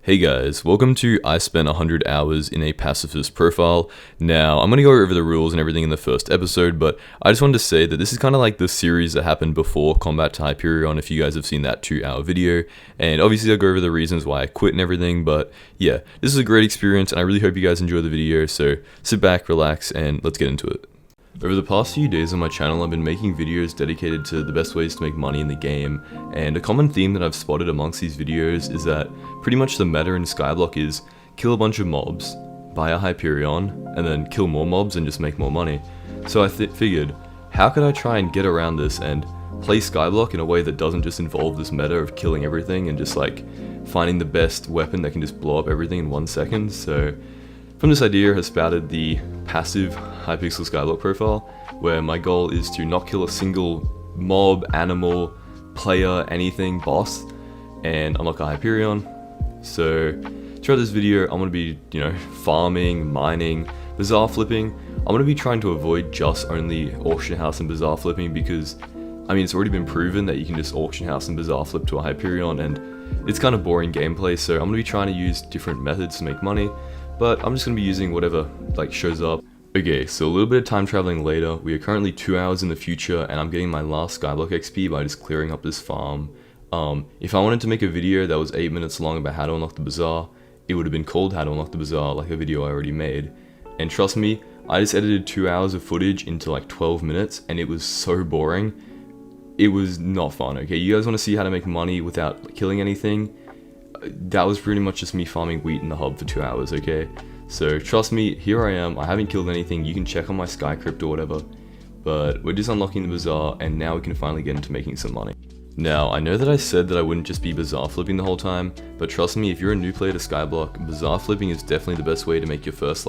Hey guys, welcome to I spent 100 hours in a pacifist profile. Now, I'm going to go over the rules and everything in the first episode, but I just wanted to say that this is kind of like the series that happened before Combat to Hyperion, if you guys have seen that 2-hour video, and obviously I'll go over the reasons why I quit and everything, but yeah, this is a great experience, and I really hope you guys enjoy the video, so sit back, relax, and let's get into it. Over the past few days on my channel, I've been making videos dedicated to the best ways to make money in the game, and a common theme that I've spotted amongst these videos is that pretty much the meta in Skyblock is kill a bunch of mobs, buy a Hyperion, and then kill more mobs and just make more money. So I figured, how could I try and get around this and play Skyblock in a way that doesn't just involve this meta of killing everything and just like finding the best weapon that can just blow up everything in 1 second. So from this idea has sprouted the passive Hypixel Skyblock profile, where my goal is to not kill a single mob, animal, player, anything, boss, and unlock a Hyperion. So throughout this video, I'm going to be, farming, mining, bazaar flipping. I'm going to be trying to avoid just only auction house and bazaar flipping because, it's already been proven that you can just auction house and bazaar flip to a Hyperion, and it's kind of boring gameplay, so I'm going to be trying to use different methods to make money. But I'm just going to be using whatever shows up. Okay, so a little bit of time traveling later, we are currently 2 hours in the future and I'm getting my last Skyblock XP by just clearing up this farm. If I wanted to make a video that was 8 minutes long about how to unlock the bazaar, it would have been called How to Unlock the Bazaar, like a video I already made. And trust me, I just edited 2 hours of footage into 12 minutes and it was so boring. It was not fun, okay? You guys want to see how to make money without killing anything? That was pretty much just me farming wheat in the hub for 2 hours, okay? So trust me, here I am, I haven't killed anything, you can check on my sky crypt or whatever, but we're just unlocking the bazaar and now we can finally get into making some money. Now, I know that I said that I wouldn't just be bazaar flipping the whole time, but trust me, if you're a new player to Skyblock, bazaar flipping is definitely the best way to make your first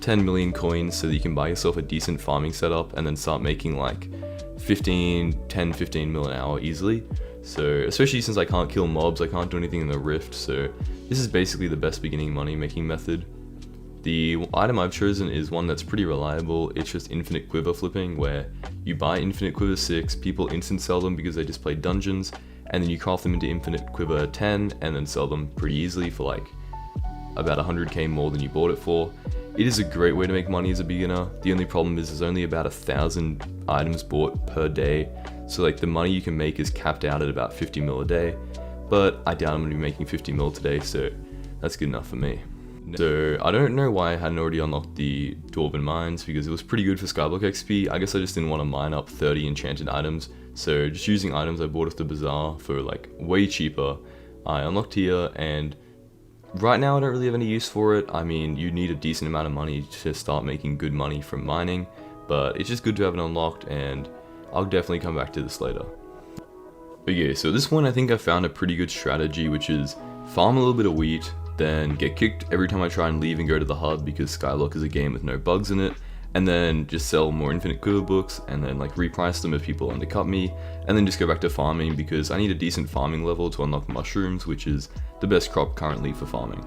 10 million coins so that you can buy yourself a decent farming setup and then start making 10-15 mil an hour easily. So, especially since I can't kill mobs, I can't do anything in the rift, so this is basically the best beginning money making method. The item I've chosen is one that's pretty reliable. It's just infinite quiver flipping, where you buy infinite quiver 6, people instant sell them because they just play dungeons, and then you craft them into infinite quiver 10 and then sell them pretty easily for about 100k more than you bought it for. It is a great way to make money as a beginner. The only problem is there's only about 1,000 items bought per day, so the money you can make is capped out at about 50 mil a day, but I doubt I'm going to be making 50 mil today, so that's good enough for me. So I don't know why I hadn't already unlocked the Dwarven mines, because it was pretty good for Skyblock XP. I guess I just didn't want to mine up 30 enchanted items, so just using items I bought off the bazaar for way cheaper, I unlocked here, and right now I don't really have any use for it. You need a decent amount of money to start making good money from mining, but it's just good to have it unlocked, and I'll definitely come back to this later. Okay, so at this point I think I found a pretty good strategy, which is farm a little bit of wheat, then get kicked every time I try and leave and go to the hub because Skyblock is a game with no bugs in it, and then just sell more infinite quiver books and then reprice them if people undercut me, and then just go back to farming because I need a decent farming level to unlock mushrooms, which is the best crop currently for farming.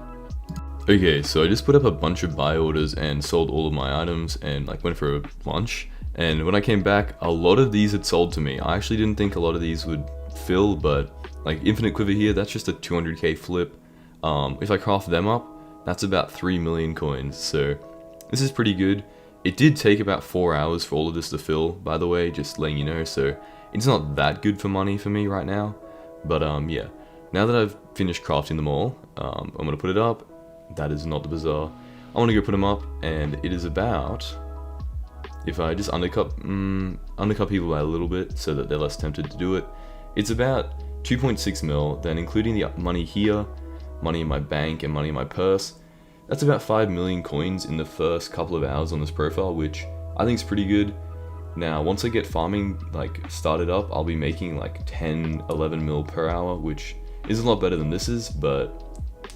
Okay, so I just put up a bunch of buy orders and sold all of my items and went for a lunch, and when I came back a lot of these had sold to me. I actually didn't think a lot of these would fill, but infinite quiver here, that's just a 200k flip. If I craft them up, that's about 3 million coins, so this is pretty good. It did take about 4 hours for all of this to fill, by the way, just letting you know, so it's not that good for money for me right now, but yeah. Now that I've finished crafting them all, I'm going to put it up. That is not the bazaar. I want to go put them up, and it is about, if I just undercut people by a little bit so that they're less tempted to do it, it's about 2.6 mil, then including the money here, money in my bank, and money in my purse, that's about 5 million coins in the first couple of hours on this profile, which I think is pretty good. Now, once I get farming started up, I'll be making 10, 11 mil per hour, which is a lot better than this is, but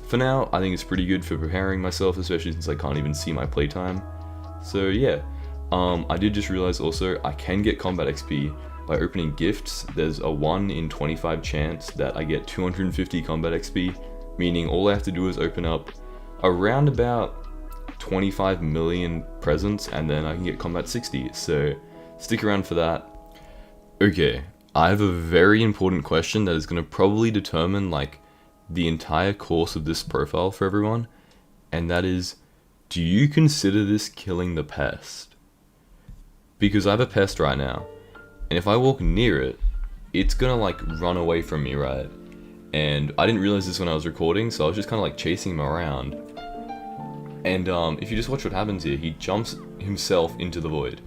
for now, I think it's pretty good for preparing myself, especially since I can't even see my playtime. So yeah, I did just realize also I can get combat XP by opening gifts. There's a 1 in 25 chance that I get 250 combat XP, meaning all I have to do is open up around about 25 million presents and then I can get combat 60, so stick around for that. Okay, I have a very important question that is going to probably determine the entire course of this profile for everyone, and that is, do you consider this killing the pest? Because I have a pest right now, and if I walk near it, it's gonna like run away from me, right? And I didn't realize this when I was recording, so I was just kind of like chasing him around. And if you just watch what happens here, he jumps himself into the void.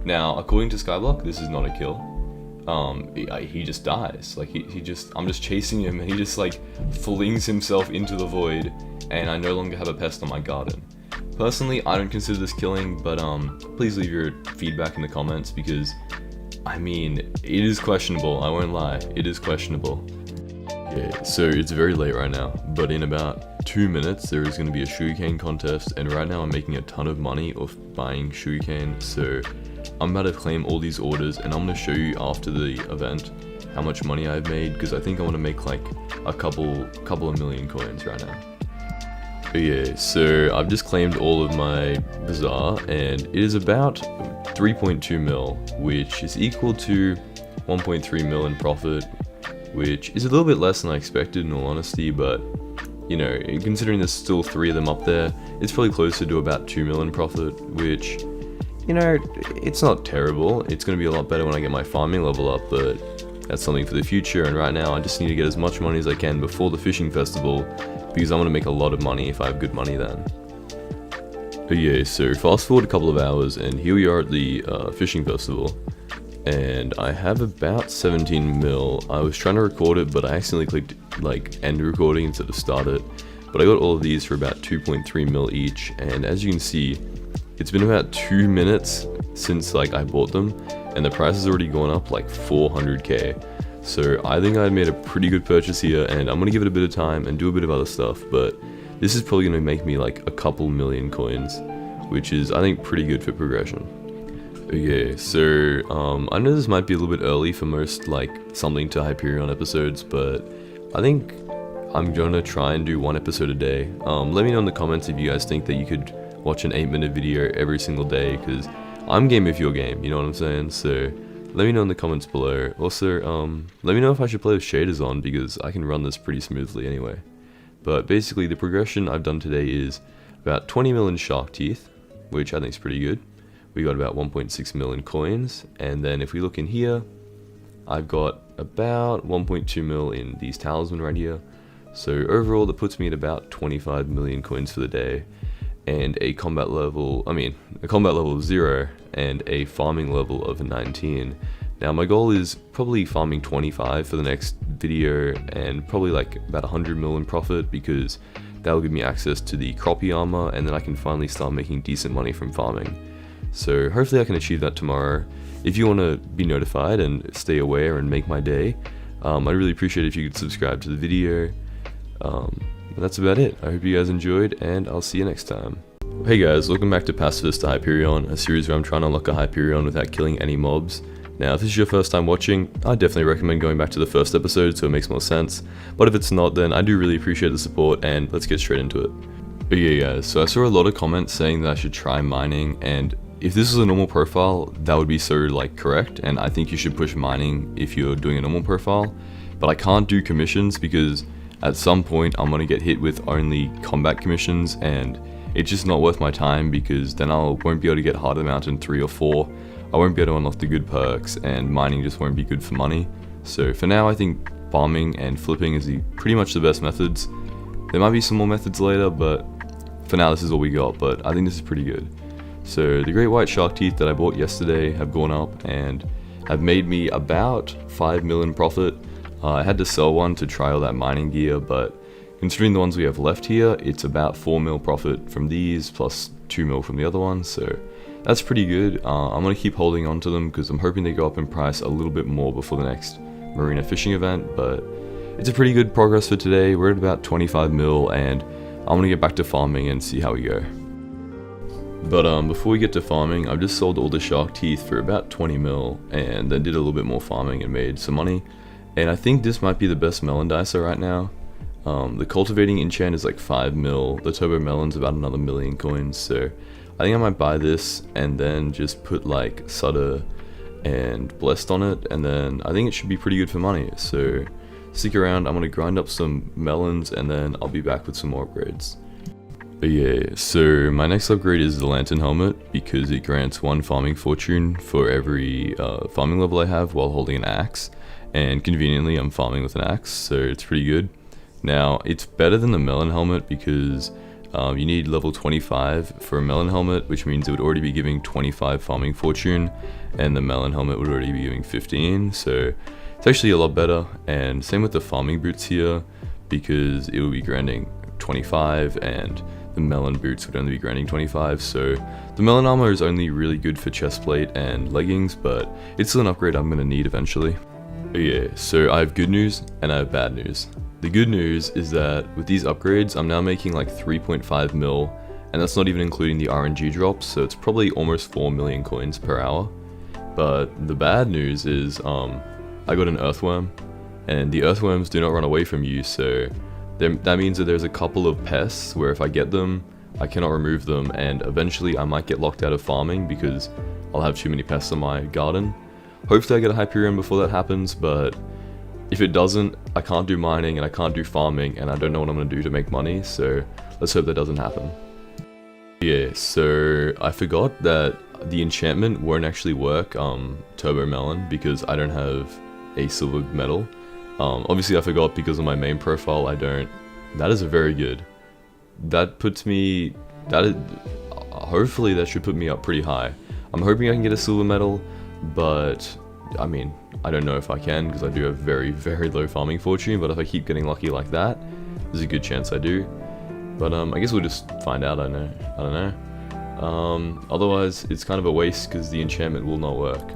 Now, according to Skyblock, this is not a kill. He just dies. Like I'm just chasing him, and he just like flings himself into the void, and I no longer have a pest on my garden. Personally, I don't consider this killing, but please leave your feedback in the comments, because I mean, it is questionable. I won't lie, it is questionable. Yeah, so it's very late right now, but in about 2 minutes there is going to be a sugarcane contest, and right now I'm making a ton of money off buying sugarcane, so I'm about to claim all these orders, and I'm going to show you after the event how much money I've made, because I think I want to make like a couple of million coins right now. But yeah, so I've just claimed all of my bazaar, and it is about 3.2 mil, which is equal to 1.3 mil in profit, which is a little bit less than I expected in all honesty, but you know, considering there's still 3 of them up there, it's probably closer to about 2 mil in profit, which, you know, it's not terrible. It's going to be a lot better when I get my farming level up, but that's something for the future, and right now I just need to get as much money as I can before the fishing festival, because I want to make a lot of money if I have good money then. But yeah, so fast forward a couple of hours, and here we are at the fishing festival, and I have about 17 mil. I was trying to record it, but I accidentally clicked like end recording instead of start it, but I got all of these for about 2.3 mil each, and as you can see, it's been about 2 minutes since like I bought them, and the price has already gone up like 400k. So I think I made a pretty good purchase here, and I'm gonna give it a bit of time and do a bit of other stuff, but this is probably gonna make me like a couple million coins, which is, I think, pretty good for progression. Okay, so I know this might be a little bit early for most like something to Hyperion episodes, but I think I'm gonna try and do 1 episode a day. Let me know in the comments if you guys think that you could watch an 8-minute video every single day, because I'm game if you're game, you know what I'm saying? So let me know in the comments below. Also, let me know if I should play with shaders on, because I can run this pretty smoothly anyway. But basically, the progression I've done today is about 20 mil in shark teeth, which I think is pretty good. We got about 1.6 mil in coins, and then if we look in here, I've got about 1.2 mil in these talisman right here. So overall, that puts me at about 25 million coins for the day, and a combat level of 0 and a farming level of 19. Now my goal is probably farming 25 for the next video, and probably like about 100 mil in profit, because that'll give me access to the croppy armor, and then I can finally start making decent money from farming. So hopefully I can achieve that tomorrow. If you want to be notified and stay aware and make my day, I'd really appreciate it if you could subscribe to the video. And that's about it. I hope you guys enjoyed, and I'll see you next time. Hey guys, welcome back to Pacifist to Hyperion, a series where I'm trying to unlock a Hyperion without killing any mobs. Now, if this is your first time watching, I definitely recommend going back to the first episode so it makes more sense, but if it's not, then I do really appreciate the support, and let's get straight into it. But yeah guys, so I saw a lot of comments saying that I should try mining, and if this is a normal profile, that would be so like correct, and I think you should push mining if you're doing a normal profile, but I can't do commissions because at some point I'm gonna get hit with only combat commissions, and it's just not worth my time, because then I won't be able to get Heart of the Mountain 3 or 4, I won't be able to unlock the good perks, and mining just won't be good for money. So for now I think farming and flipping is pretty much the best methods. There might be some more methods later, but for now this is all we got, but I think this is pretty good. So the great white shark teeth that I bought yesterday have gone up and have made me about 5 mil in profit. I had to sell one to try all that mining gear, but considering the ones we have left here, it's about 4 mil profit from these plus 2 mil from the other ones, so that's pretty good. I'm going to keep holding on to them because I'm hoping they go up in price a little bit more before the next marina fishing event, but it's a pretty good progress for today. We're at about 25 mil, and I'm going to get back to farming and see how we go. But before we get to farming, I've just sold all the shark teeth for about 20 mil, and then did a little bit more farming and made some money. And I think this might be the best melon dicer right now. The cultivating enchant is like 5 mil, the turbo melon's about another million coins, so I think I might buy this and then just put like Sutter and Blessed on it, and then I think it should be pretty good for money. So stick around, I'm going to grind up some melons and then I'll be back with some more upgrades. But yeah, so my next upgrade is the lantern helmet because it grants 1 farming fortune for every farming level I have while holding an axe, and conveniently I'm farming with an axe, so it's pretty good. Now it's better than the melon helmet because you need level 25 for a melon helmet, which means it would already be giving 25 farming fortune, and the melon helmet would already be giving 15, so it's actually a lot better. And same with the farming boots here, because it will be granting 25 and the melon boots would only be granting 25, so the melon armor is only really good for chestplate and leggings, but it's still an upgrade I'm going to need eventually. But yeah, so I have good news and I have bad news. The good news is that with these upgrades I'm now making like 3.5 mil, and that's not even including the RNG drops, so it's probably almost 4 million coins per hour. But the bad news is I got an earthworm, and the earthworms do not run away from you, so that means that there's a couple of pests where if I get them, I cannot remove them, and eventually I might get locked out of farming because I'll have too many pests in my garden. Hopefully I get a Hyperion before that happens, but if it doesn't, I can't do mining and I can't do farming, and I don't know what I'm going to do to make money, so let's hope that doesn't happen. Yeah, so I forgot that the enchantment won't actually work, Turbo Melon, because I don't have a silver medal. Obviously I forgot because of my main profile I don't. That is very good. That puts me, hopefully that should put me up pretty high. I'm hoping I can get a silver medal, but I mean, I don't know if I can because I do have very, very low farming fortune, but if I keep getting lucky like that, there's a good chance I do. But I guess we'll just find out, I don't know. Otherwise it's kind of a waste because the enchantment will not work.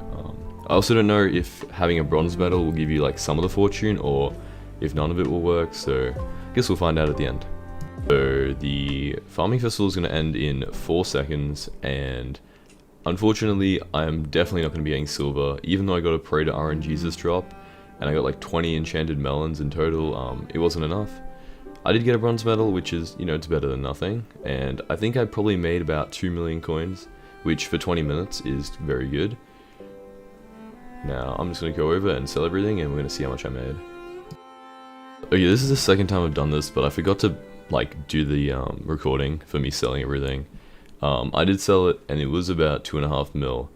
I also don't know if having a bronze medal will give you like some of the fortune or if none of it will work, so I guess we'll find out at the end. So the farming festival is going to end in 4 seconds, and unfortunately I'm definitely not going to be getting silver, even though I got a Pray to RNG's this drop and I got like 20 enchanted melons in total. It wasn't enough. I did get a bronze medal, which is, you know, it's better than nothing, and I think I probably made about 2 million coins, which for 20 minutes is very good. Now, I'm just going to go over and sell everything, and we're going to see how much I made. Okay, this is the second time I've done this, but I forgot to, like, do the recording for me selling everything. I did sell it, and it was about 2.5 mil,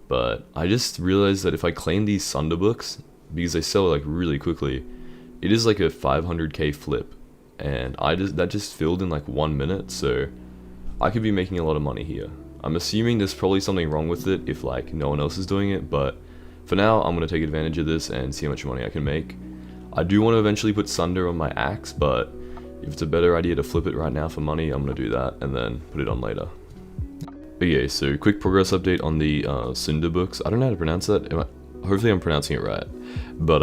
but I just realized that if I claim these Sunder books, because they sell, like, really quickly, it is like a 500k flip, and that just filled in, like, 1 minute, so I could be making a lot of money here. I'm assuming there's probably something wrong with it if, like, no one else is doing it, but for now, I'm going to take advantage of this and see how much money I can make. I do want to eventually put Sunder on my axe, but if it's a better idea to flip it right now for money, I'm going to do that and then put it on later. Okay, so quick progress update on the Sunder books. I don't know how to pronounce that. Hopefully I'm pronouncing it right. But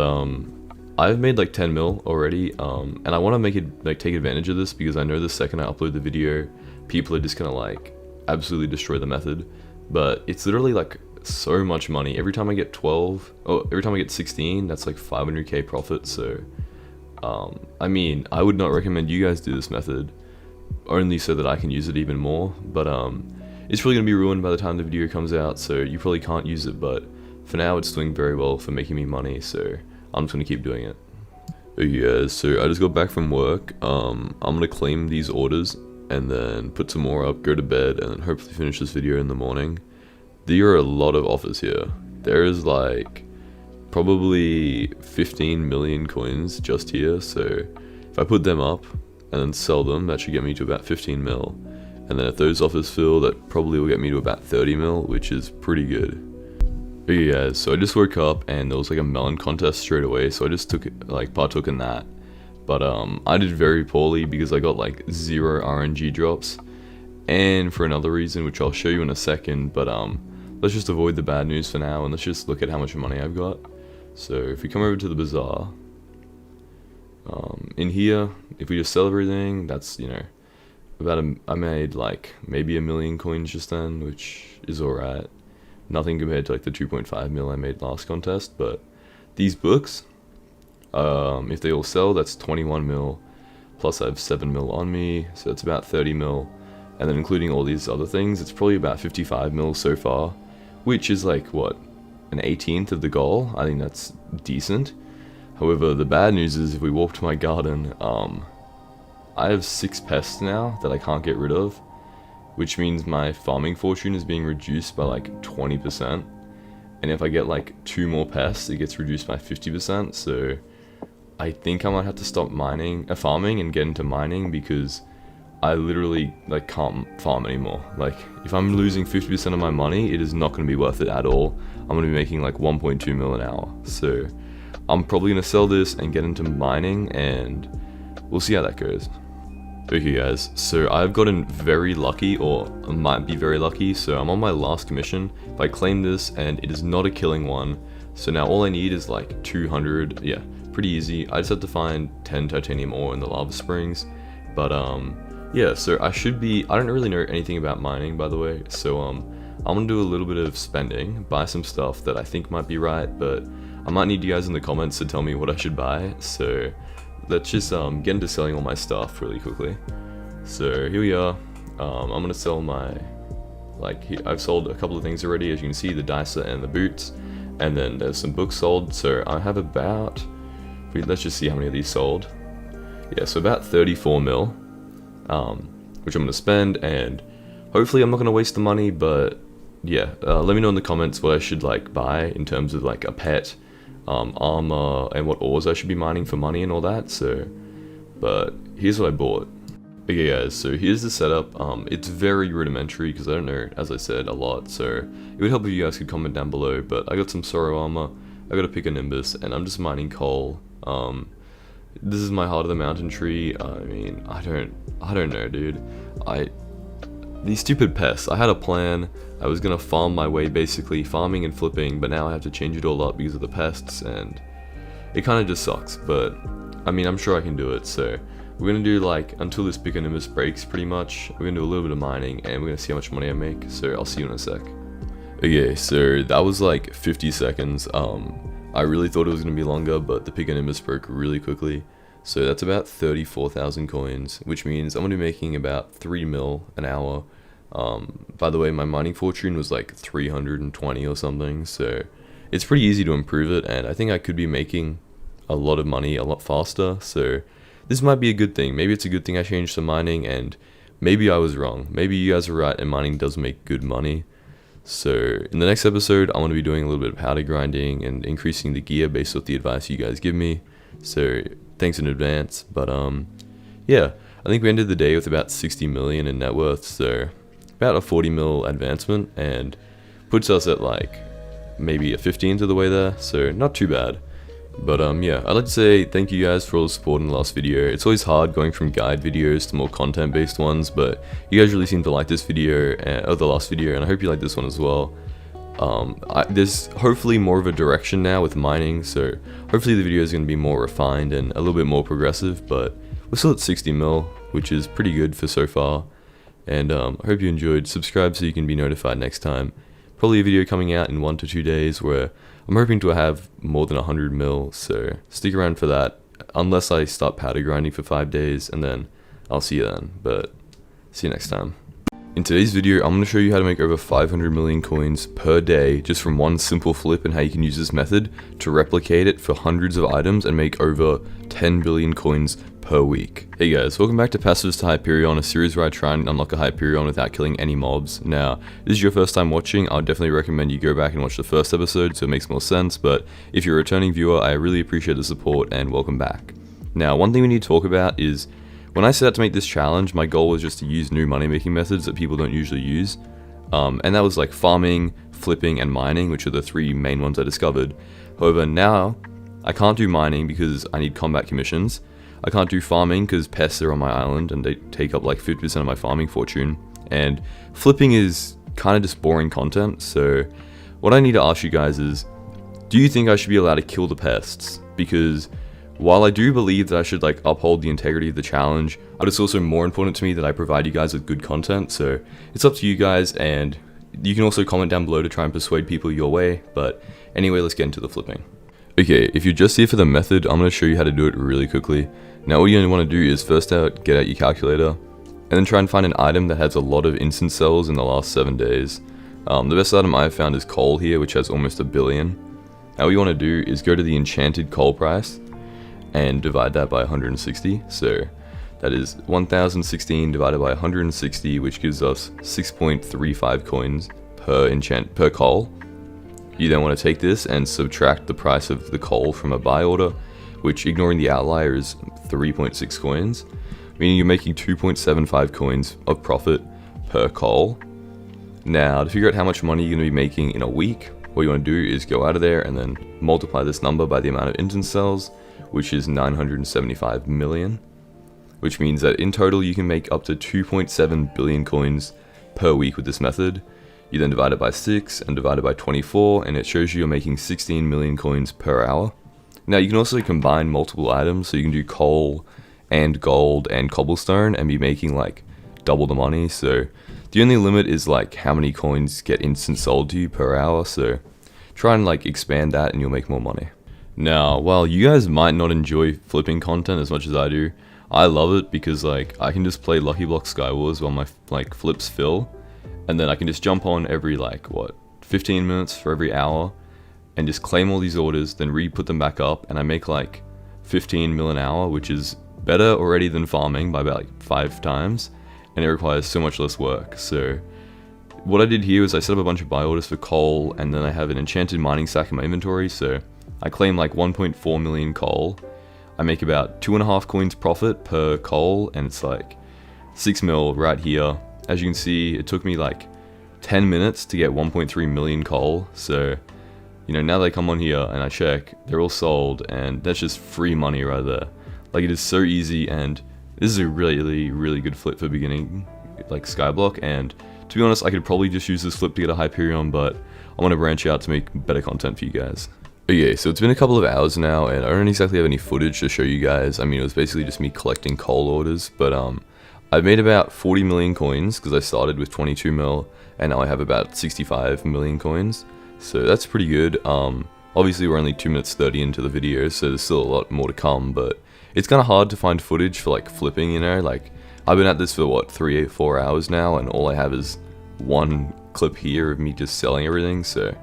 I've made like 10 mil already, and I want to make it like take advantage of this because I know the second I upload the video, people are just going to like absolutely destroy the method. But it's literally like so much money. Every time I get 12, every time I get 16, that's like 500k profit, so I mean, I would not recommend you guys do this method, only so that I can use it even more, but it's probably going to be ruined by the time the video comes out, so you probably can't use it, but for now it's doing very well for making me money, so I'm just going to keep doing it. Yeah, so I just got back from work. I'm going to claim these orders, and then put some more up, go to bed, and then hopefully finish this video in the morning. There are a lot of offers here. There is like probably 15 million coins just here, so if I put them up and then sell them, that should get me to about 15 mil. And then if those offers fill, that probably will get me to about 30 mil, which is pretty good. But yeah, so I just woke up and there was like a melon contest straight away, so I just partook in that. But I did very poorly because I got like 0 RNG drops, and for another reason which I'll show you in a second, but let's just avoid the bad news for now and let's just look at how much money I've got. So if we come over to the bazaar, in here, if we just sell everything, that's, you know, I made like maybe 1 million coins just then, which is alright. Nothing compared to like the 2.5 mil I made last contest, but these books, if they all sell, that's 21 mil, plus I have 7 mil on me, so it's about 30 mil, and then including all these other things, it's probably about 55 mil so far, which is like, what, an 18th of the goal? I think that's decent. However, the bad news is if we walk to my garden, I have 6 pests now that I can't get rid of, which means my farming fortune is being reduced by like 20%. And if I get like 2 more pests, it gets reduced by 50%. So I think I might have to stop farming and get into mining, because I literally like can't farm anymore. Like if I'm losing 50% of my money, it is not going to be worth it at all. I'm going to be making like 1.2 mil an hour. So I'm probably going to sell this and get into mining, and we'll see how that goes. Okay guys, so I've gotten very lucky, or might be very lucky. So I'm on my last commission. If I claim this, and it is not a killing one, so now all I need is like 200, yeah, pretty easy. I just have to find 10 titanium ore in the lava springs. But yeah, so I don't really know anything about mining, by the way, so I'm gonna do a little bit of spending, buy some stuff that I think might be right, but I might need you guys in the comments to tell me what I should buy. So let's just get into selling all my stuff really quickly. So here we are. I'm gonna sell my, I've sold a couple of things already, as you can see, the dicer and the boots, and then there's some books sold. So I have about, let's just see how many of these sold. Yeah, so about 34 mil, which I'm gonna spend, and hopefully I'm not gonna waste the money. But yeah, let me know in the comments what I should like buy in terms of like a pet, armor, and what ores I should be mining for money and all that. So, but here's what I bought. Okay guys, so here's the setup. It's very rudimentary because I don't know, as I said, a lot, so it would help if you guys could comment down below. But I got some sorrow armor, I got a pick a nimbus, and I'm just mining coal. This is my heart of the mountain tree. I mean, I don't know, dude. These stupid pests. I had a plan. I was gonna farm my way, basically farming and flipping, but now I have to change it all up because of the pests, and it kind of just sucks. But I mean, I'm sure I can do it. So we're gonna do like until this pick a nimbus breaks, pretty much. We're gonna do a little bit of mining, and we're gonna see how much money I make. So I'll see you in a sec. Okay, so that was like 50 seconds. I really thought it was going to be longer, but the pick a nimbus broke really quickly. So that's about 34,000 coins, which means I'm going to be making about 3 mil an hour. By the way, my mining fortune was like 320 or something, so it's pretty easy to improve it, and I think I could be making a lot of money a lot faster. So this might be a good thing. Maybe it's a good thing I changed to mining, and maybe I was wrong. Maybe you guys are right, and mining does make good money. So in the next episode, I'm going to be doing a little bit of powder grinding and increasing the gear based off the advice you guys give me. So thanks in advance. But yeah, I think we ended the day with about 60 million in net worth. So about a 40 mil advancement, and puts us at like maybe a 15th of the way there. So not too bad. But yeah, I'd like to say thank you guys for all the support in the last video. It's always hard going from guide videos to more content based ones, but you guys really seem to like this video, or the last video, and I hope you like this one as well. There's hopefully more of a direction now with mining, so hopefully the video is going to be more refined and a little bit more progressive, but we're still at 60 mil, which is pretty good for so far. And I hope you enjoyed. Subscribe so you can be notified next time. Probably a video coming out in 1 to 2 days where I'm hoping to have more than 100 mil, so stick around for that, unless I start powder grinding for 5 days, and then I'll see you then. But see you next time. In today's video, I'm going to show you how to make over 500 million coins per day just from one simple flip, and how you can use this method to replicate it for hundreds of items and make over 10 billion coins per week. Hey guys, welcome back to Pacifist Hyperion, a series where I try and unlock a Hyperion without killing any mobs. Now, if this is your first time watching, I would definitely recommend you go back and watch the first episode so it makes more sense, but if you're a returning viewer, I really appreciate the support and welcome back. Now, one thing we need to talk about is, when I set out to make this challenge, my goal was just to use new money making methods that people don't usually use, and that was like farming, flipping, and mining, which are the 3 main ones I discovered. However, now I can't do mining because I need combat commissions. I can't do farming because pests are on my island and they take up like 50% of my farming fortune, and flipping is kind of just boring content. So what I need to ask you guys is, do you think I should be allowed to kill the pests? Because while I do believe that I should like uphold the integrity of the challenge, it's also more important to me that I provide you guys with good content. So it's up to you guys, and you can also comment down below to try and persuade people your way. But anyway, let's get into the flipping. Okay, if you're just here for the method, I'm going to show you how to do it really quickly. Now all you want to do is first get out your calculator, and then try and find an item that has a lot of instant sells in the last 7 days. The best item I've found is coal here, which has almost 1 billion. Now what you want to do is go to the enchanted coal price, and divide that by 160. So that is 1016 divided by 160, which gives us 6.35 coins per coal. You then want to take this and subtract the price of the coal from a buy order, which, ignoring the outlier, is 3.6 coins, meaning you're making 2.75 coins of profit per coal. Now, to figure out how much money you're going to be making in a week, what you want to do is go out of there and then multiply this number by the amount of instance cells, which is 975 million, which means that in total you can make up to 2.7 billion coins per week with this method. You then divide it by 6 and divide it by 24, and it shows you're making 16 million coins per hour. Now, you can also combine multiple items, so you can do coal and gold and cobblestone and be making like double the money. So the only limit is like how many coins get instant sold to you per hour, so try and like expand that and you'll make more money. Now, while you guys might not enjoy flipping content as much as I do, I love it because like I can just play Lucky Block Skywars while my like flips fill, and then I can just jump on every like 15 minutes for every hour and just claim all these orders, then re-put them back up, and I make like 15 mil an hour, which is better already than farming by about like 5 times, and it requires so much less work. So what I did here was I set up a bunch of buy orders for coal, and then I have an enchanted mining sack in my inventory, so I claim like 1.4 million coal. I make about 2.5 coins profit per coal, and it's like 6 mil right here. As you can see, it took me like 10 minutes to get 1.3 million coal, so you know, now they come on here and I check, they're all sold, and that's just free money right there. Like, it is so easy, and this is a really good flip for beginning like Skyblock, and to be honest, I could probably just use this flip to get a Hyperion, but I want to branch out to make better content for you guys. Okay, so it's been a couple of hours now, and I don't exactly have any footage to show you guys. I mean, it was basically just me collecting coal orders, but I've made about 40 million coins, because I started with 22 mil, and now I have about 65 million coins, so that's pretty good. Obviously we're only 2 minutes 30 into the video, so there's still a lot more to come, but it's kind of hard to find footage for like flipping, you know, like I've been at this for what, 4 hours now, and all I have is one clip here of me just selling everything, so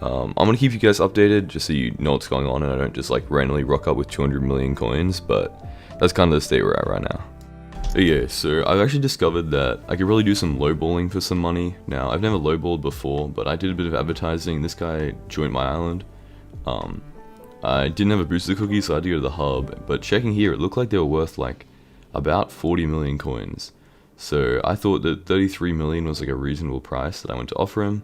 I'm gonna keep you guys updated just so you know what's going on and I don't just like randomly rock up with 200 million coins, but that's kind of the state we're at right now. Yeah, so I've actually discovered that I could really do some lowballing for some money. Now, I've never lowballed before, but I did a bit of advertising. This guy joined my island. I didn't have a booster cookie, so I had to go to the hub, but checking here, it looked like they were worth like about 40 million coins. So I thought that 33 million was like a reasonable price that I went to offer him.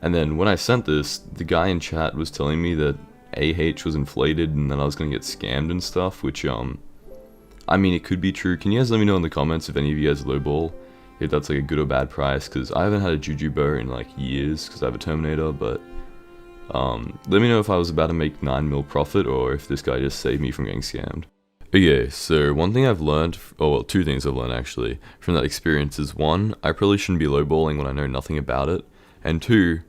And then when I sent this, the guy in chat was telling me that AH was inflated and that I was going to get scammed and stuff, which I mean, it could be true. Can you guys let me know in the comments if any of you guys lowball, if that's like a good or bad price, because I haven't had a Juju bow in like years because I have a Terminator, but let me know if I was about to make 9 mil profit or if this guy just saved me from getting scammed. Okay, so one thing I've learned, oh well, 2 things I've learned actually from that experience is 1, I probably shouldn't be lowballing when I know nothing about it, and 2,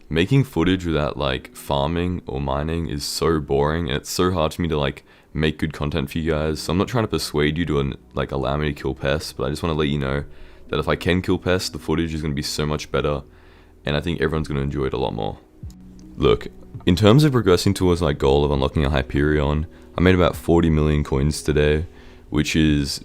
making footage without like farming or mining is so boring, and it's so hard for me to like make good content for you guys. So I'm not trying to persuade you to like allow me to kill pests, but I just want to let you know that if I can kill pests, the footage is going to be so much better, and I think everyone's going to enjoy it a lot more. Look, in terms of progressing towards my goal of unlocking a Hyperion, I made about 40 million coins today, which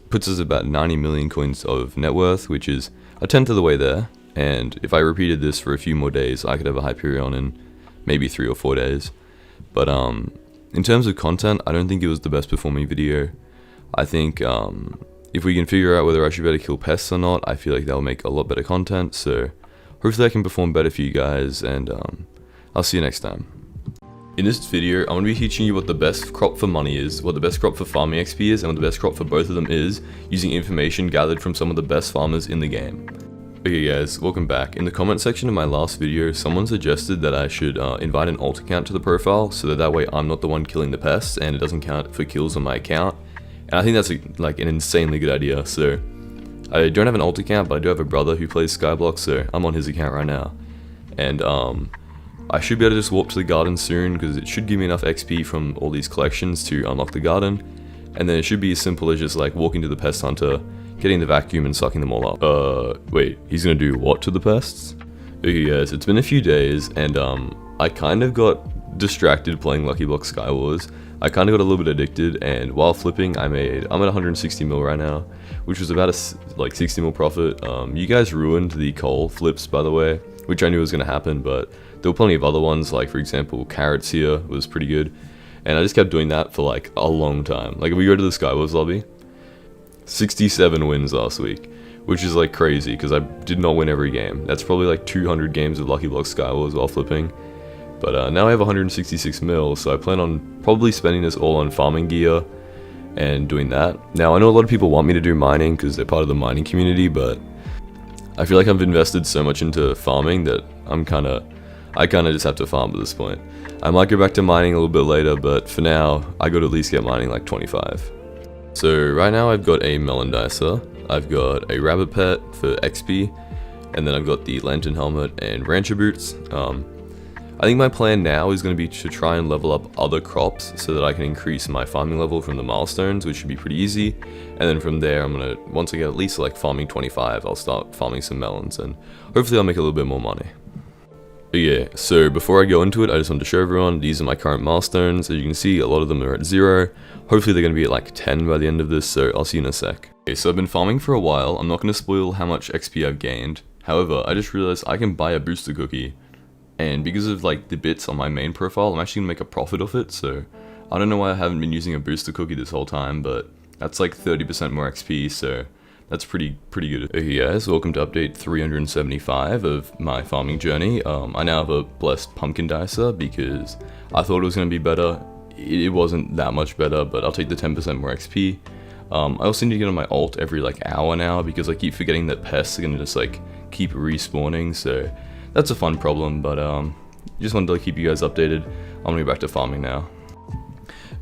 puts us about 90 million coins of net worth, which is a tenth of the way there. And if I repeated this for a few more days, I could have a Hyperion in maybe 3 or 4 days. But in terms of content, I don't think it was the best performing video. I think if we can figure out whether I should better kill pests or not, I feel like that'll make a lot better content. So hopefully I can perform better for you guys, and I'll see you next time. In this video, I'm going to be teaching you what the best crop for money is, what the best crop for farming XP is, and what the best crop for both of them is, using information gathered from some of the best farmers in the game. Okay guys, welcome back. In the comment section of my last video, someone suggested that I should invite an alt account to the profile, so that way I'm not the one killing the pests and it doesn't count for kills on my account. And I think that's like an insanely good idea. So I don't have an alt account, but I do have a brother who plays Skyblock, so I'm on his account right now. And I should be able to just warp to the garden soon, because it should give me enough XP from all these collections to unlock the garden. And then it should be as simple as just like walking to the pest hunter, getting the vacuum and sucking them all up. Wait, he's gonna do what to the pests? Okay guys, it's been a few days, and I kind of got distracted playing Lucky Block Skywars, I kind of got a little bit addicted, and while flipping, I'm at 160 mil right now, which was about like 60 mil profit. You guys ruined the coal flips, by the way, which I knew was going to happen, but there were plenty of other ones, like for example, carrots here was pretty good, and I just kept doing that for like a long time. Like if we go to the Skywars lobby, 67 wins last week, which is like crazy because I did not win every game. That's probably like 200 games of Lucky Block Skywars while flipping. But now I have 166 mil, so I plan on probably spending this all on farming gear and doing that. Now I know a lot of people want me to do mining because they're part of the mining community, but I feel like I've invested so much into farming that I kind of just have to farm at this point. I might go back to mining a little bit later, but for now I got to at least get mining like 25. So right now I've got a melon dicer, I've got a rabbit pet for XP, and then I've got the lantern helmet and rancher boots. I think my plan now is going to be to try and level up other crops so that I can increase my farming level from the milestones, which should be pretty easy. And then from there, once I get at least like farming 25, I'll start farming some melons and hopefully I'll make a little bit more money. But yeah, so before I go into it, I just want to show everyone, these are my current milestones. As you can see, a lot of them are at 0. Hopefully they're going to be at like 10 by the end of this, so I'll see you in a sec. Okay, so I've been farming for a while. I'm not going to spoil how much XP I've gained. However, I just realized I can buy a booster cookie. And because of like the bits on my main profile, I'm actually going to make a profit off it, so I don't know why I haven't been using a booster cookie this whole time, but that's like 30% more XP, so that's pretty good. Okay guys, welcome to update 375 of my farming journey. I now have a blessed pumpkin dicer because I thought it was going to be better. It wasn't that much better, but I'll take the 10% more XP. I also need to get on my alt every like hour now because I keep forgetting that pests are going to just like keep respawning, so that's a fun problem, but just wanted to keep you guys updated. I'm gonna go back to farming now.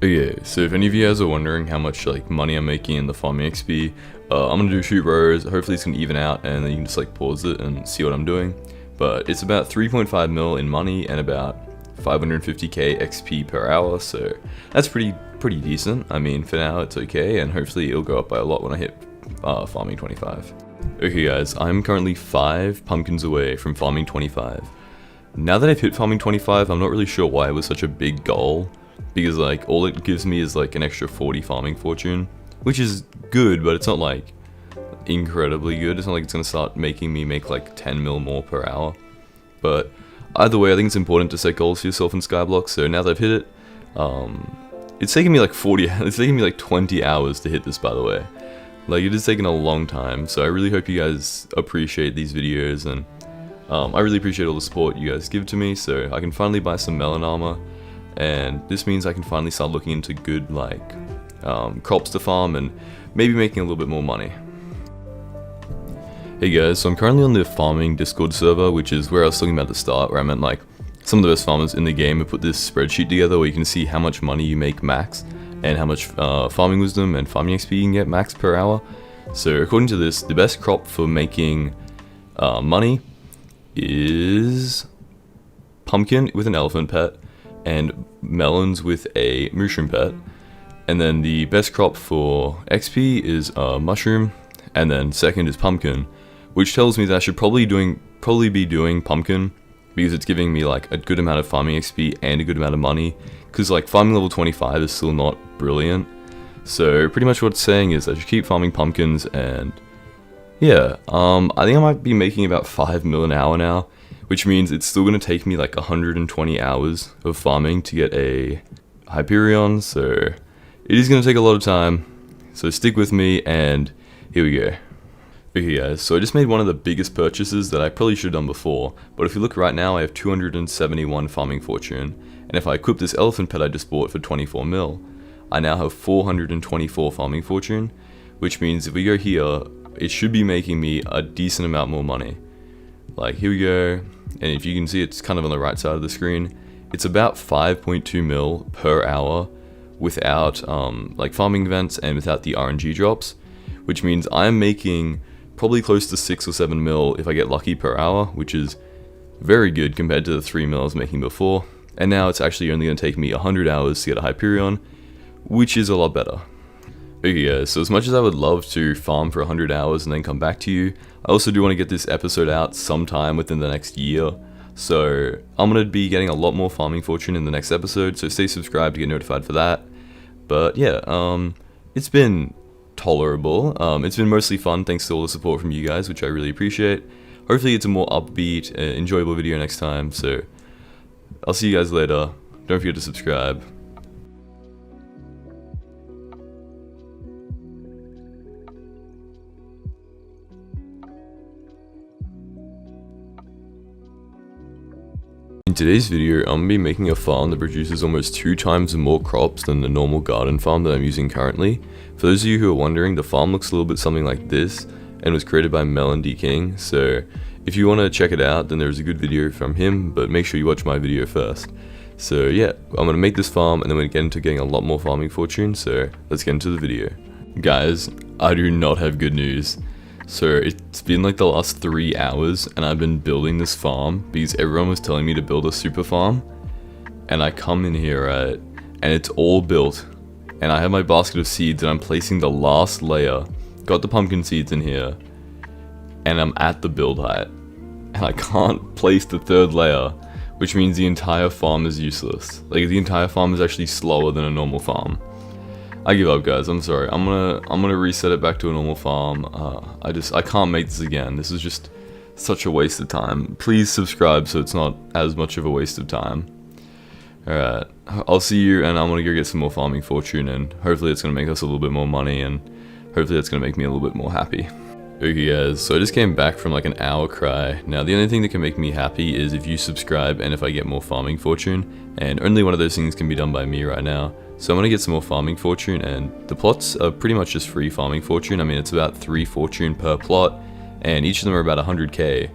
Okay, so if any of you guys are wondering how much like money I'm making in the farming XP, I'm gonna do shoot rows. Hopefully it's gonna even out, and then you can just like pause it and see what I'm doing. But it's about 3.5 mil in money and about 550k XP per hour, so that's pretty decent. I mean, for now it's okay, and hopefully it'll go up by a lot when I hit farming 25. Okay guys, I'm currently 5 pumpkins away from farming 25. Now that I've hit farming 25, I'm not really sure why it was such a big goal, because like all it gives me is like an extra 40 farming fortune, which is good, but it's not like incredibly good. It's not like it's gonna start making me make like 10 mil more per hour. But either way, I think it's important to set goals for yourself in Skyblock, so now that I've hit it, it's taking me like 20 hours to hit this, by the way. Like, it has taken a long time, so I really hope you guys appreciate these videos, and I really appreciate all the support you guys give to me, so I can finally buy some melon armor, and this means I can finally start looking into good, like, crops to farm, and maybe making a little bit more money. Hey guys, so I'm currently on the farming Discord server, which is where I was talking about at the start, where I meant, like, some of the best farmers in the game have put this spreadsheet together where you can see how much money you make max, and how much farming wisdom and farming XP you can get max per hour. So according to this, the best crop for making money is pumpkin with an elephant pet and melons with a mushroom pet. And then the best crop for XP is mushroom, and then second is pumpkin, which tells me that I should probably be doing pumpkin because it's giving me like a good amount of farming XP and a good amount of money, because like farming level 25 is still not brilliant. So pretty much what it's saying is I should keep farming pumpkins, and yeah, I think I might be making about 5 mil an hour now, which means it's still going to take me like 120 hours of farming to get a Hyperion, so it is going to take a lot of time, so stick with me, and here we go. Okay guys, so I just made one of the biggest purchases that I probably should have done before, but if you look right now I have 271 farming fortune, and if I equip this elephant pet I just bought for 24 mil, I now have 424 farming fortune, which means if we go here, it should be making me a decent amount more money. Like here we go, and if you can see it's kind of on the right side of the screen, it's about 5.2 mil per hour without like farming events and without the RNG drops, which means I'm making probably close to 6 or 7 mil if I get lucky per hour, which is very good compared to the 3 mil I was making before. And now it's actually only going to take me 100 hours to get a Hyperion, which is a lot better. Okay guys, so as much as I would love to farm for 100 hours and then come back to you, I also do want to get this episode out sometime within the next year. So I'm going to be getting a lot more farming fortune in the next episode, so stay subscribed to get notified for that. But yeah, it's been tolerable. It's been mostly fun thanks to all the support from you guys, which I really appreciate. Hopefully it's a more upbeat, enjoyable video next time, so I'll see you guys later. Don't forget to subscribe. In today's video, I'm going to be making a farm that produces almost 2 times more crops than the normal garden farm that I'm using currently. For those of you who are wondering, the farm looks a little bit something like this and was created by Melon D King, so if you want to check it out, then there's a good video from him, but make sure you watch my video first. So yeah, I'm going to make this farm and then we're going to get into getting a lot more farming fortune, so let's get into the video. Guys, I do not have good news. So it's been like the last 3 hours and I've been building this farm because everyone was telling me to build a super farm. And I come in here, right, and it's all built. And I have my basket of seeds and I'm placing the last layer. Got the pumpkin seeds in here. And I'm at the build height. And I can't place the 3rd layer, which means the entire farm is useless. Like, the entire farm is actually slower than a normal farm. I give up, guys. I'm sorry. I'm gonna reset it back to a normal farm. I can't make this again. This is just such a waste of time. Please subscribe so it's not as much of a waste of time. Alright, I'll see you, and I'm gonna go get some more farming fortune, and hopefully it's gonna make us a little bit more money, and hopefully that's gonna make me a little bit more happy. Okay guys, so I just came back from like an hour cry. Now the only thing that can make me happy is if you subscribe and if I get more farming fortune, and only one of those things can be done by me right now. So I'm gonna get some more farming fortune, and the plots are pretty much just free farming fortune. I mean, it's about 3 fortune per plot, and each of them are about 100k.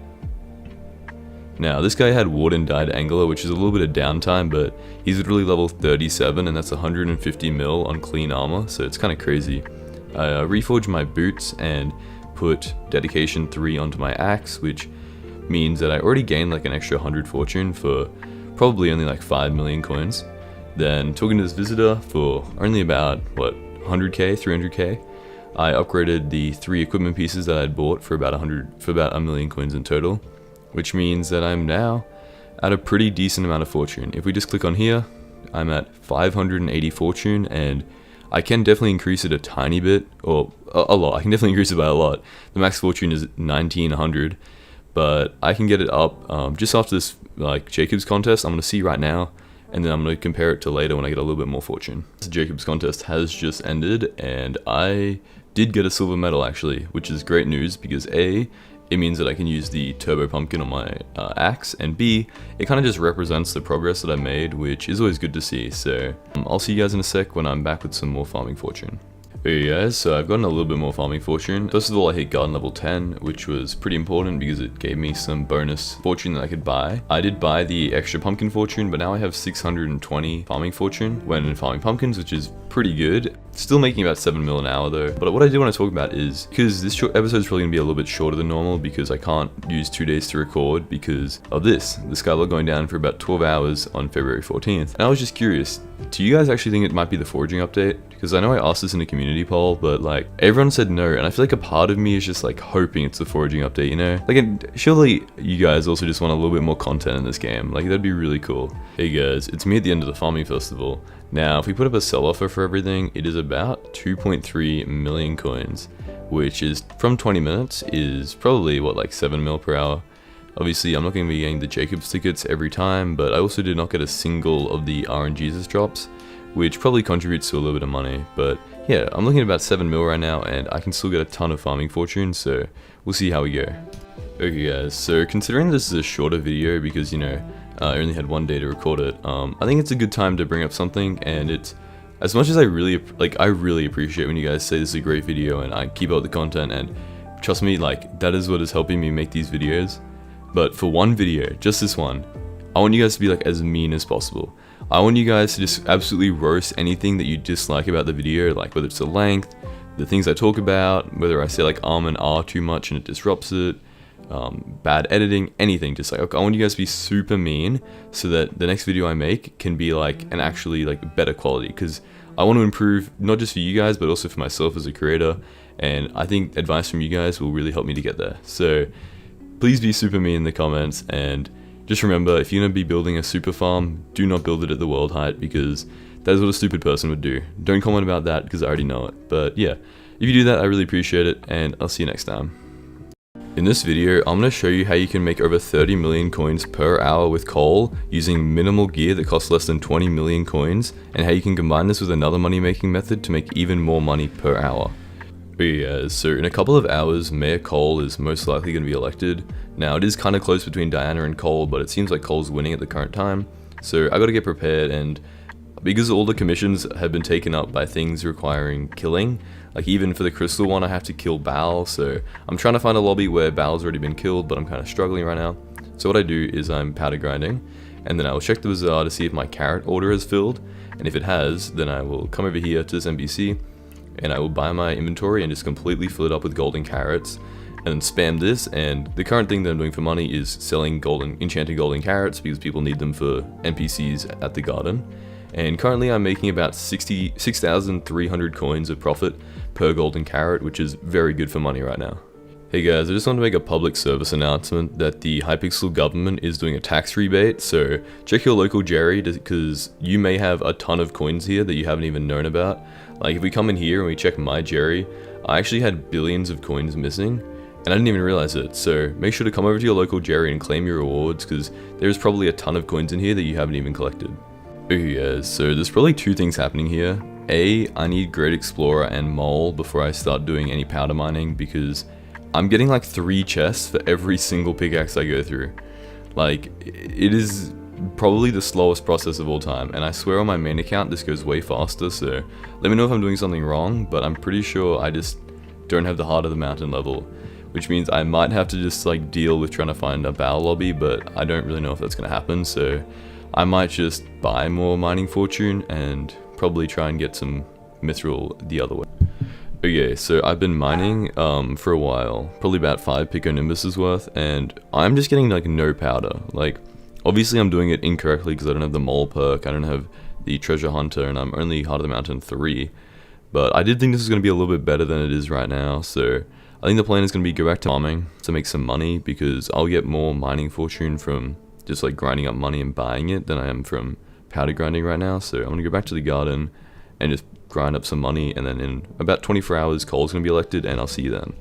Now, this guy had Warden Dyed Angler, which is a little bit of downtime, but he's literally level 37, and that's 150 mil on clean armor, so it's kind of crazy. I reforged my boots and put dedication 3 onto my axe, which means that I already gained like an extra 100 fortune for probably only like 5 million coins. Then talking to this visitor for only about, what, 100k, 300k, I upgraded the 3 equipment pieces that I'd bought for about 1 million coins in total, which means that I'm now at a pretty decent amount of fortune. If we just click on here, I'm at 580 fortune, and I can definitely increase it a tiny bit, or a lot. I can definitely increase it by a lot. The max fortune is 1900, but I can get it up just after this like Jacob's contest. I'm going to see right now, and then I'm going to compare it to later when I get a little bit more fortune. The Jacob's contest has just ended, and I did get a silver medal actually, which is great news because A, it means that I can use the turbo pumpkin on my axe, and B, it kind of just represents the progress that I made, which is always good to see. So I'll see you guys in a sec when I'm back with some more farming fortune. Okay guys, so I've gotten a little bit more farming fortune. First of all, I hit garden level 10, which was pretty important because it gave me some bonus fortune that I could buy. I did buy the extra pumpkin fortune, but now I have 620 farming fortune when farming pumpkins, which is pretty good. Still making about 7 mil an hour though. But what I do want to talk about is, because this episode is probably going to be a little bit shorter than normal because I can't use 2 days to record because of the Skyblock going down for about 12 hours on February 14th. And I was just curious, do you guys actually think it might be the foraging update? Because I know I asked this in a community poll, but like everyone said no, and I feel like a part of me is just like hoping it's the foraging update, you know? Like, and surely you guys also just want a little bit more content in this game. Like, that'd be really cool. Hey guys, it's me at the end of the farming festival. Now, if we put up a sell offer for everything, it is about 2.3 million coins, which is from 20 minutes is probably what, like 7 mil per hour. Obviously, I'm not going to be getting the Jacob's tickets every time, but I also did not get a single of the RNGesus drops, which probably contributes to a little bit of money. But yeah, I'm looking at about 7 mil right now, and I can still get a ton of farming fortune, so we'll see how we go. Okay guys, so considering this is a shorter video because, you know, I only had 1 day to record it, I think it's a good time to bring up something, and it's, as much as I really appreciate when you guys say this is a great video and I keep up the content, and trust me, like, that is what is helping me make these videos. But for one video, just this one, I want you guys to be like as mean as possible. I want you guys to just absolutely roast anything that you dislike about the video, like whether it's the length, the things I talk about, whether I say like and R too much and it disrupts it, bad editing, anything. Just like, I want you guys to be super mean so that the next video I make can be like an actually like better quality, because I want to improve not just for you guys but also for myself as a creator, and I think advice from you guys will really help me to get there. So please be super mean in the comments, and Just remember, if you're going to be building a super farm, do not build it at the world height, because that is what a stupid person would do. Don't comment about that, because I already know it. But yeah, if you do that, I really appreciate it, and I'll see you next time. In this video, I'm going to show you how you can make over 30 million coins per hour with coal using minimal gear that costs less than 20 million coins, and how you can combine this with another money making method to make even more money per hour. Yeah, so in a couple of hours, Mayor Cole is most likely going to be elected. Now, it is kind of close between Diana and Cole, but it seems like Cole's winning at the current time. So I got to get prepared, and because all the commissions have been taken up by things requiring killing, like even for the crystal one I have to kill Bal, so I'm trying to find a lobby where Bal's already been killed, but I'm kind of struggling right now. So what I do is I'm powder grinding, and then I will check the bazaar to see if my carrot order has filled, and if it has, then I will come over here to this NPC, and I will buy my inventory and just completely fill it up with golden carrots, and then spam this. And the current thing that I'm doing for money is selling enchanted golden carrots, because people need them for NPCs at the garden. And currently I'm making about 6,300 coins of profit per golden carrot, which is very good for money right now. Hey guys, I just want to make a public service announcement that the Hypixel government is doing a tax rebate, so check your local Jerry, because you may have a ton of coins here that you haven't even known about. Like if we come in here and we check my Jerry, I actually had billions of coins missing, and I didn't even realize it. So make sure to come over to your local Jerry and claim your rewards, because there's probably a ton of coins in here that you haven't even collected. Okay guys, so there's probably two things happening here. A, I need Great Explorer and Mole before I start doing any powder mining, because I'm getting like 3 chests for every single pickaxe I go through. Like, it is probably the slowest process of all time, and I swear on my main account this goes way faster, so let me know if I'm doing something wrong, but I'm pretty sure I just don't have the heart of the mountain level, which means I might have to just like deal with trying to find a Bow lobby, but I don't really know if that's going to happen, so I might just buy more mining fortune and probably try and get some mithril the other way. Okay, so I've been mining for a while, probably about 5 Piconimbus's worth, and I'm just getting like no powder. Like, obviously I'm doing it incorrectly because I don't have the mole perk, I don't have the treasure hunter, and I'm only Heart of the Mountain 3. But I did think this was going to be a little bit better than it is right now, so I think the plan is going to be go back to farming to make some money, because I'll get more mining fortune from just like grinding up money and buying it than I am from powder grinding right now. So I'm going to go back to the garden and just grind up some money, and then in about 24 hours Cole's going to be elected, and I'll see you then.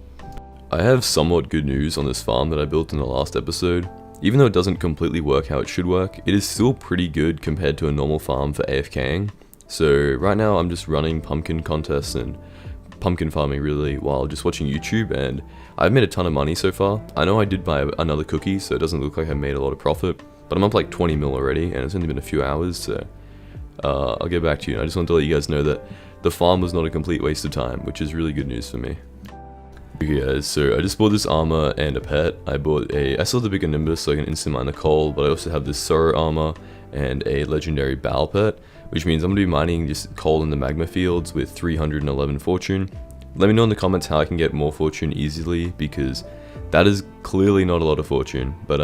I have somewhat good news on this farm that I built in the last episode. Even though it doesn't completely work how it should work, it is still pretty good compared to a normal farm for AFKing. So right now I'm just running pumpkin contests and pumpkin farming really while just watching YouTube, and I've made a ton of money so far. I know I did buy another cookie, so it doesn't look like I made a lot of profit, but I'm up like 20 mil already, and it's only been a few hours, so I'll get back to you. I just wanted to let you guys know that the farm was not a complete waste of time, which is really good news for me. Okay guys, so I just bought this armor and a pet. I still have the bigger Nimbus so I can instant mine the coal, but I also have this Sorrow armor and a legendary Bal pet, which means I'm going to be mining just coal in the magma fields with 311 fortune. Let me know in the comments how I can get more fortune easily, because that is clearly not a lot of fortune, but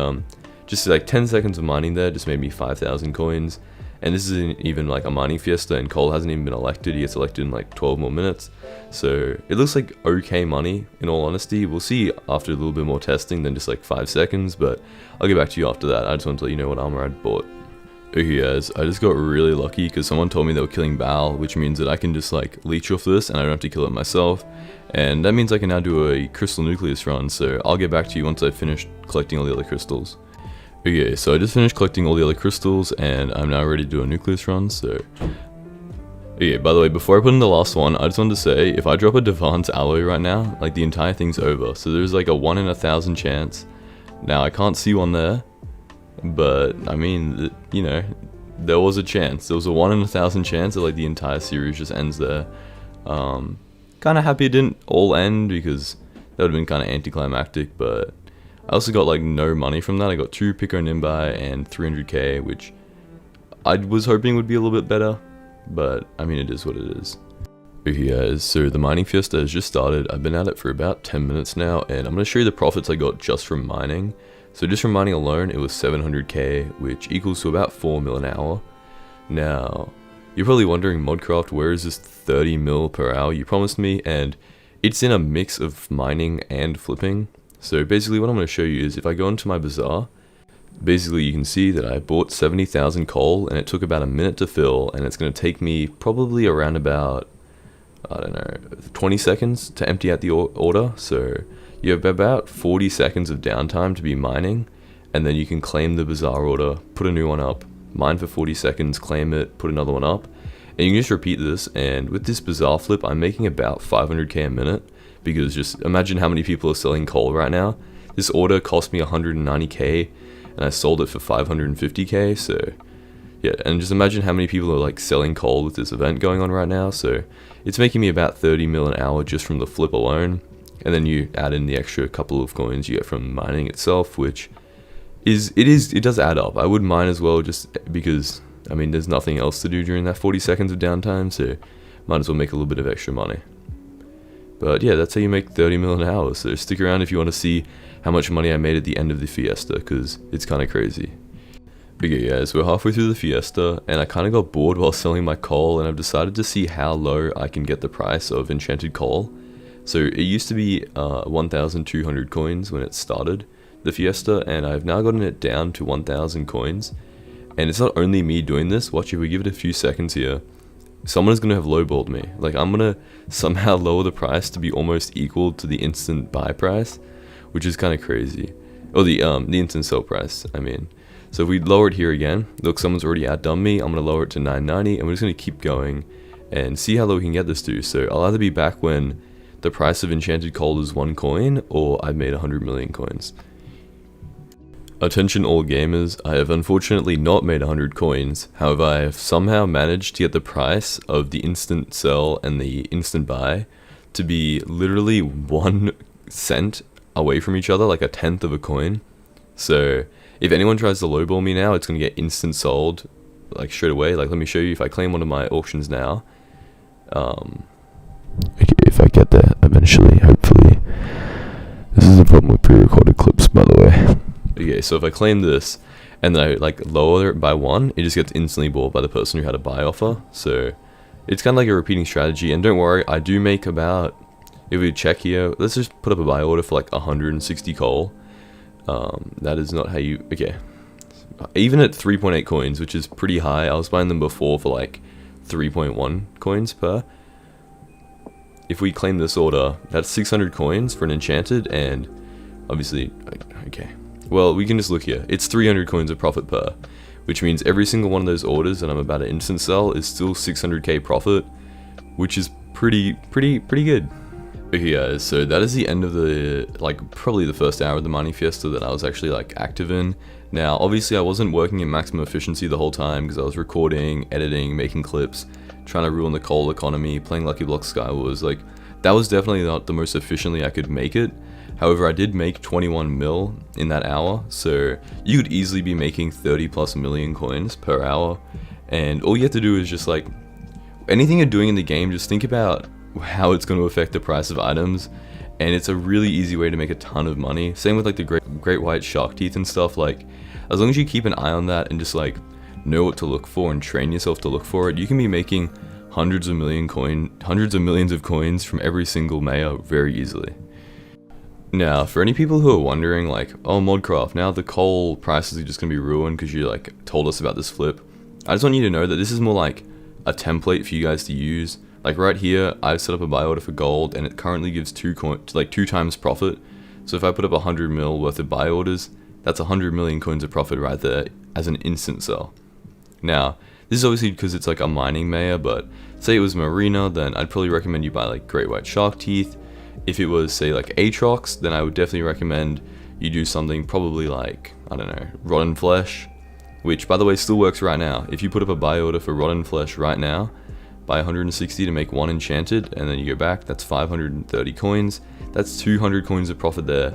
just like 10 seconds of mining there just made me 5,000 coins. And this isn't even like a mining fiesta, and Cole hasn't even been elected. He gets elected in like 12 more minutes. So it looks like okay money, in all honesty. We'll see after a little bit more testing than just like 5 seconds, but I'll get back to you after that. I just want to let you know what armor I'd bought. Okay guys, I just got really lucky because someone told me they were killing Bal, which means that I can just like leech off this and I don't have to kill it myself. And that means I can now do a crystal nucleus run, so I'll get back to you once I've finished collecting all the other crystals. Okay, so I just finished collecting all the other crystals, and I'm now ready to do a nucleus run, so... Okay, by the way, before I put in the last one, I just wanted to say, if I drop a Devant's alloy right now, like, the entire thing's over. So there's like a 1 in 1,000 chance. Now, I can't see one there, but, I mean, you know, there was a chance. There was a 1 in 1,000 chance that, like, the entire series just ends there. Kinda happy it didn't all end, because that would've been kinda anticlimactic, but... I also got like no money from that. I got 2 Pico Nimbi and 300k, which I was hoping would be a little bit better, but I mean it is what it is. Okay guys, so the mining fiesta has just started. I've been at it for about 10 minutes now, and I'm going to show you the profits I got just from mining. So just from mining alone, it was 700k, which equals to about 4 mil an hour. Now, you're probably wondering, Modcraft, where is this 30 mil per hour you promised me? And it's in a mix of mining and flipping. So basically what I'm going to show you is if I go into my bazaar, basically you can see that I bought 70,000 coal and it took about a minute to fill, and it's going to take me probably around about, I don't know, 20 seconds to empty out the order. So you have about 40 seconds of downtime to be mining, and then you can claim the bazaar order, put a new one up, mine for 40 seconds, claim it, put another one up, and you can just repeat this. And with this bazaar flip, I'm making about 500k a minute, because just imagine how many people are selling coal right now. This order cost me 190k and I sold it for 550k, so yeah, and just imagine how many people are like selling coal with this event going on right now. So it's making me about 30 mil an hour just from the flip alone, and then you add in the extra couple of coins you get from mining itself, which it does add up. I would mine as well, just because I mean there's nothing else to do during that 40 seconds of downtime, so might as well make a little bit of extra money. But yeah, that's how you make 30 mil an hour, so stick around if you want to see how much money I made at the end of the fiesta, because it's kind of crazy. Okay guys, we're halfway through the fiesta, and I kind of got bored while selling my coal, and I've decided to see how low I can get the price of enchanted coal. So it used to be 1,200 coins when it started the fiesta, and I've now gotten it down to 1,000 coins. And it's not only me doing this. Watch, if we give it a few seconds here, someone is going to have lowballed me. Like, I'm going to somehow lower the price to be almost equal to the instant buy price, which is kind of crazy. Or the instant sell price, I mean. So if we lower it here again, look, someone's already outdone me. I'm going to lower it to 990, and we're just going to keep going and see how low we can get this to. So I'll either be back when the price of enchanted coal is 1 coin, or I've made 100 million coins. Attention all gamers, I have unfortunately not made 100 coins. However, I have somehow managed to get the price of the instant sell and the instant buy to be literally 1 cent away from each other, like 1/10 of a coin. So if anyone tries to lowball me now, it's going to get instant sold, like straight away. Like, let me show you. If I claim one of my auctions now, okay, if I get there eventually, hopefully. This is the problem with pre-recorded clips, by the way. Okay, so if I claim this and then I like lower it by 1, it just gets instantly bought by the person who had a buy offer. So it's kind of like a repeating strategy. And don't worry, I do make about, if we check here, let's just put up a buy order for like 160 coal. That is not how you, okay. Even at 3.8 coins, which is pretty high, I was buying them before for like 3.1 coins per. If we claim this order, that's 600 coins for an enchanted, and obviously, okay. Well, we can just look here. It's 300 coins of profit per, which means every single one of those orders that I'm about to instant sell is still 600k profit, which is pretty good. Okay guys, so that is the end of the, like, probably the first hour of the mining fiesta that I was actually like active in. Now, obviously I wasn't working in maximum efficiency the whole time because I was recording, editing, making clips, trying to ruin the coal economy, playing Lucky Block Skywars. Like, that was definitely not the most efficiently I could make it. However, I did make 21 mil in that hour, so you could easily be making 30+ million coins per hour. And all you have to do is just like, anything you're doing in the game, just think about how it's going to affect the price of items, and it's a really easy way to make a ton of money. Same with like the great white shark teeth and stuff. Like, as long as you keep an eye on that and just like know what to look for and train yourself to look for it, you can be making hundreds of millions of coins from every single maya very easily. Now, for any people who are wondering, like, oh, Modcraft, now the coal prices are just going to be ruined because you, like, told us about this flip. I just want you to know that this is more like a template for you guys to use. Like, right here, I've set up a buy order for gold, and it currently gives 2 times profit. So if I put up 100 mil worth of buy orders, that's 100 million coins of profit right there as an instant sell. Now, this is obviously because it's like a mining maya, but say it was Marina, then I'd probably recommend you buy, like, great white shark teeth. If it was, say, like Aatrox, then I would definitely recommend you do something probably like, I don't know, rotten flesh, which, by the way, still works right now. If you put up a buy order for rotten flesh right now, buy 160 to make 1 enchanted, and then you go back, that's 530 coins. That's 200 coins of profit there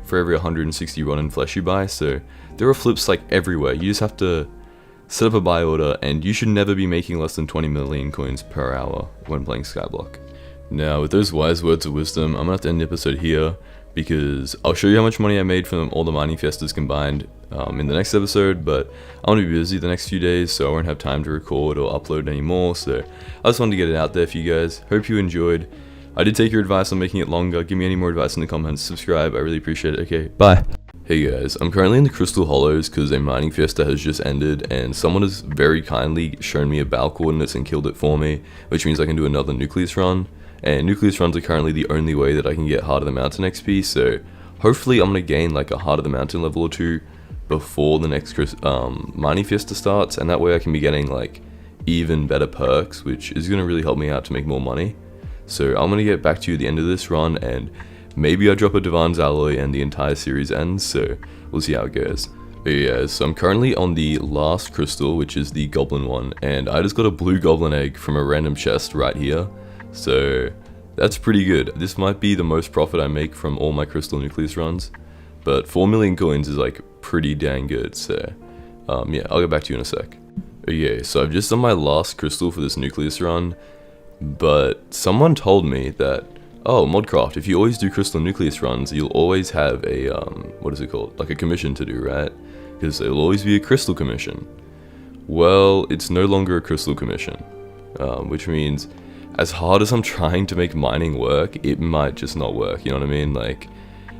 for every 160 rotten flesh you buy. So there are flips like everywhere. You just have to set up a buy order, and you should never be making less than 20 million coins per hour when playing Skyblock. Now, with those wise words of wisdom, I'm going to have to end the episode here, because I'll show you how much money I made from all the mining fiestas combined in the next episode, but I'm going to be busy the next few days, so I won't have time to record or upload anymore, so I just wanted to get it out there for you guys. Hope you enjoyed. I did take your advice on making it longer. Give me any more advice in the comments. Subscribe. I really appreciate it. Okay, bye. Hey guys, I'm currently in the Crystal Hollows because a mining fiesta has just ended and someone has very kindly shown me a bow coordinates and killed it for me, which means I can do another nucleus run. And nucleus runs are currently the only way that I can get Heart of the Mountain XP, so hopefully I'm going to gain like a Heart of the Mountain level or two before the next mining fiesta starts, and that way I can be getting like even better perks, which is going to really help me out to make more money. So I'm going to get back to you at the end of this run, and maybe I drop a Divine's Alloy and the entire series ends, so we'll see how it goes. But yeah, so I'm currently on the last crystal, which is the goblin one, and I just got a blue goblin egg from a random chest right here, so that's pretty good. This might be the most profit I make from all my crystal nucleus runs, but 4 million coins is like pretty dang good, so yeah, I'll get back to you in a sec. Okay, so I've just done my last crystal for this nucleus run, but someone told me that, oh, Modcraft, if you always do crystal nucleus runs, you'll always have a, what is it called? Like a commission to do, right? Because it'll always be a crystal commission. Well, it's no longer a crystal commission, which means as hard as I'm trying to make mining work, it might just not work, you know what I mean? Like,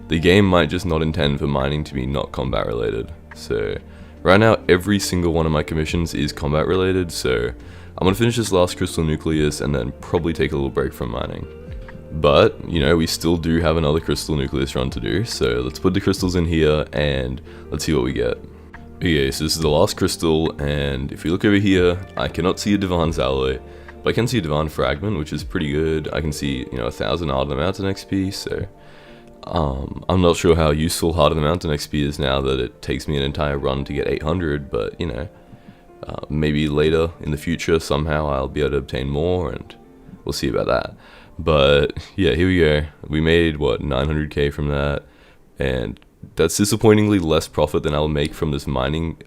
the game might just not intend for mining to be not combat related. So, right now, every single one of my commissions is combat related, so I'm gonna finish this last crystal nucleus and then probably take a little break from mining. But, you know, we still do have another crystal nucleus run to do, so let's put the crystals in here and let's see what we get. Okay, so this is the last crystal, and if we look over here, I cannot see a Divine's Alloy, but I can see a Divine Fragment, which is pretty good. I can see, you know, 1000 Heart of the Mountain XP, so I'm not sure how useful Heart of the Mountain XP is now that it takes me an entire run to get 800, but, you know, maybe later in the future somehow I'll be able to obtain more, and we'll see about that. But yeah, here we go. We made what, 900k from that, and that's disappointingly less profit than I'll make from this mining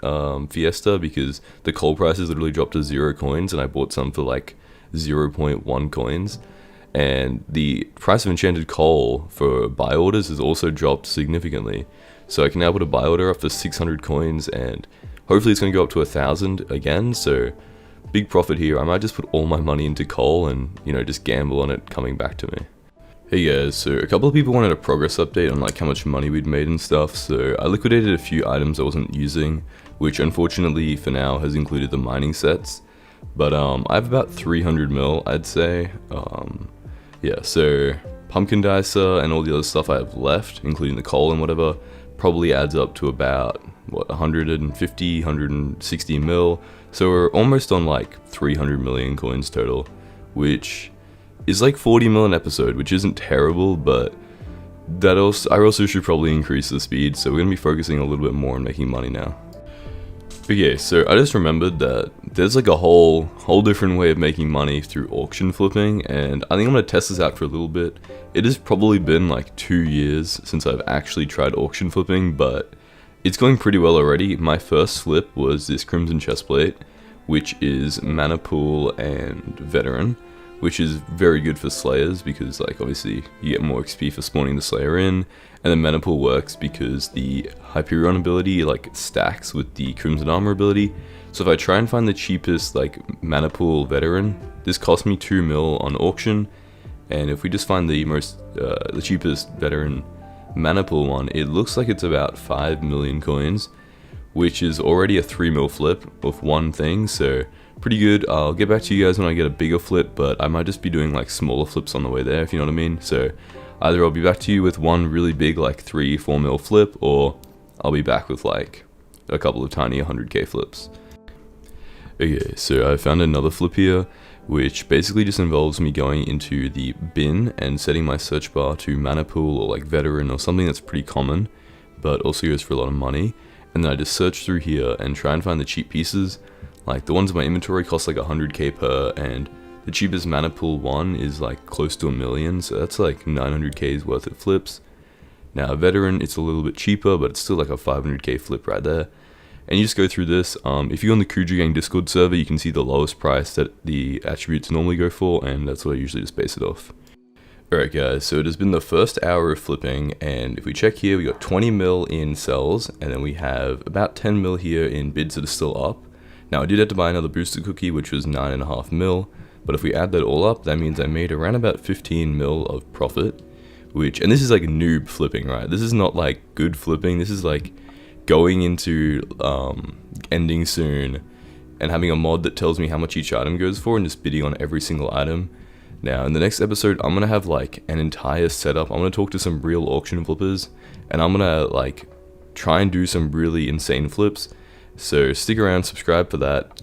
fiesta, because the coal prices literally dropped to 0 coins and I bought some for like 0.1 coins, and the price of enchanted coal for buy orders has also dropped significantly, so I can now put a buy order up for 600 coins and hopefully it's going to go up to 1000 again, so big profit here. I might just put all my money into coal and, you know, just gamble on it coming back to me. Hey guys, so a couple of people wanted a progress update on like how much money we'd made and stuff, so I liquidated a few items I wasn't using, which unfortunately for now has included the mining sets, but I have about 300 mil, I'd say. Yeah, so pumpkin dicer and all the other stuff I have left, including the coal and whatever, probably adds up to about, what, 150, 160 mil, so we're almost on like 300 million coins total, which is like 40 mil an episode, which isn't terrible, but I also should probably increase the speed, so we're going to be focusing a little bit more on making money now. Okay, so I just remembered that there's like a whole different way of making money through auction flipping, and I think I'm going to test this out for a little bit. It has probably been like 2 years since I've actually tried auction flipping, but it's going pretty well already. My first flip was this Crimson Chestplate, which is Mana Pool and Veteran, which is very good for Slayers because, like, obviously you get more XP for spawning the Slayer in, and then Mana Pool works because the Hyperion ability, like, stacks with the Crimson Armor ability. So if I try and find the cheapest, like, Mana Pool Veteran, this cost me 2 mil on auction, and if we just find the cheapest Veteran Mana Pool one, it looks like it's about 5 million coins, which is already a 3 mil flip of one thing, so pretty good. I'll get back to you guys when I get a bigger flip, but I might just be doing like smaller flips on the way there, if you know what I mean. So either I'll be back to you with one really big like 3-4 mil flip, or I'll be back with like a couple of tiny 100k flips. Okay, so I found another flip here, which basically just involves me going into the bin and setting my search bar to Mana Pool or like Veteran or something that's pretty common, but also goes for a lot of money. And then I just search through here and try and find the cheap pieces. Like the ones in my inventory cost like 100k per, and the cheapest Mana Pool one is like close to 1 million, so that's like 900k's worth of flips. Now Veteran, it's a little bit cheaper, but it's still like a 500k flip right there. And you just go through this. If you're on the Kuju Gang Discord server, you can see the lowest price that the attributes normally go for, and that's what I usually just base it off. Alright guys, so it has been the first hour of flipping, and if we check here, we got 20 mil in sells, and then we have about 10 mil here in bids that are still up. Now I did have to buy another booster cookie, which was 9.5 mil, but if we add that all up, that means I made around about 15 mil of profit, and this is like noob flipping, right? This is not like good flipping. This is like going into ending soon and having a mod that tells me how much each item goes for and just bidding on every single item. Now, in the next episode, I'm going to have like an entire setup. I'm going to talk to some real auction flippers, and I'm going to like try and do some really insane flips. So stick around, subscribe for that.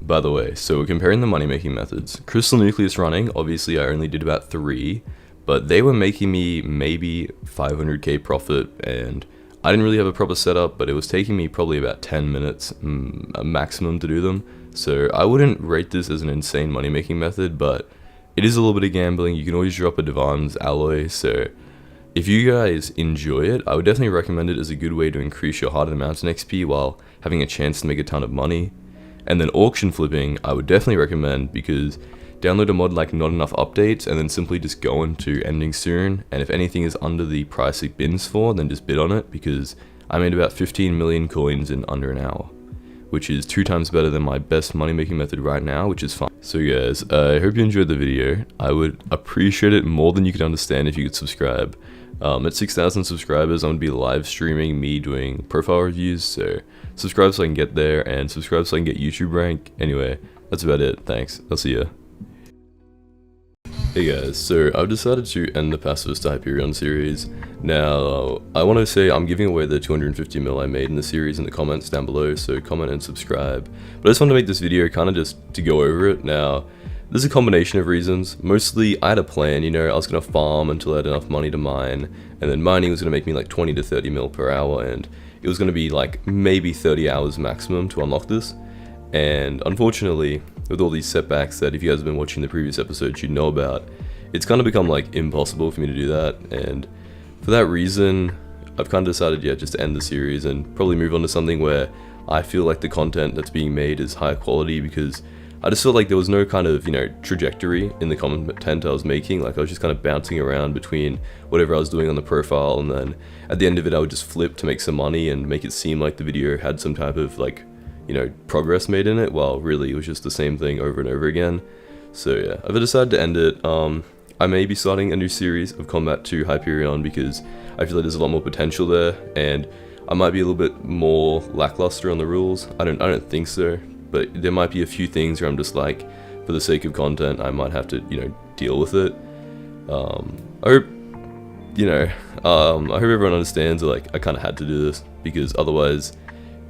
By the way, so we're comparing the money making methods. Crystal Nucleus running, obviously I only did about 3, but they were making me maybe 500k profit, and I didn't really have a proper setup, but it was taking me probably about 10 minutes maximum to do them. So I wouldn't rate this as an insane money making method, but it is a little bit of gambling. You can always drop a Dwarven's alloy, so if you guys enjoy it, I would definitely recommend it as a good way to increase your Heart of the Mountain XP while having a chance to make a ton of money. And then auction flipping, I would definitely recommend, because download a mod like Not Enough Updates and then simply just go into ending soon, and if anything is under the price it bins for, then just bid on it, because I made about 15 million coins in under an hour, which is 2 times better than my best money making method right now, which is fine. So guys, I hope you enjoyed the video. I would appreciate it more than you could understand if you could subscribe. At 6,000 subscribers, I'm going to be live streaming me doing profile reviews, so subscribe so I can get there, and subscribe so I can get YouTube rank. Anyway, that's about it. Thanks. I'll see ya. Hey guys, so I've decided to end the Pacifist to Hyperion series. Now, I want to say I'm giving away the 250 mil I made in the series in the comments down below, so comment and subscribe. But I just wanted to make this video kind of just to go over it. Now, there's a combination of reasons. Mostly, I had a plan, you know, I was going to farm until I had enough money to mine, and then mining was going to make me like 20 to 30 mil per hour, and it was going to be like maybe 30 hours maximum to unlock this. And unfortunately, with all these setbacks that if you guys have been watching the previous episodes you'd know about, it's kind of become like impossible for me to do that, and for that reason I've kind of decided, yeah, just to end the series and probably move on to something where I feel like the content that's being made is higher quality, because I just felt like there was no kind of, you know, trajectory in the content I was making. Like I was just kind of bouncing around between whatever I was doing on the profile, and then at the end of it I would just flip to make some money and make it seem like the video had some type of like, you know, progress made in it, while really it was just the same thing over and over again. So yeah, I've decided to end it. I may be starting a new series of Combat to Hyperion, because I feel like there's a lot more potential there, and I might be a little bit more lackluster on the rules. I don't think so, but there might be a few things where I'm just like, for the sake of content, I might have to, you know, deal with it. I hope, you know, I hope everyone understands that like I kind of had to do this, because otherwise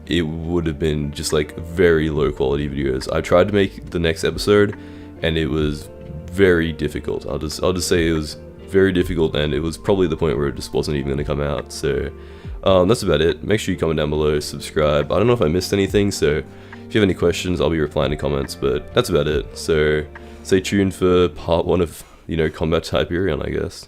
it would have been just like very low quality videos. I tried to make the next episode, and it was very difficult. I'll just say it was very difficult, and it was probably the point where it just wasn't even going to come out. So that's about it. Make sure you comment down below, subscribe. I don't know if I missed anything, so if you have any questions, I'll be replying to comments, but that's about it. So stay tuned for part 1 of, you know, Combat to Hyperion, I guess.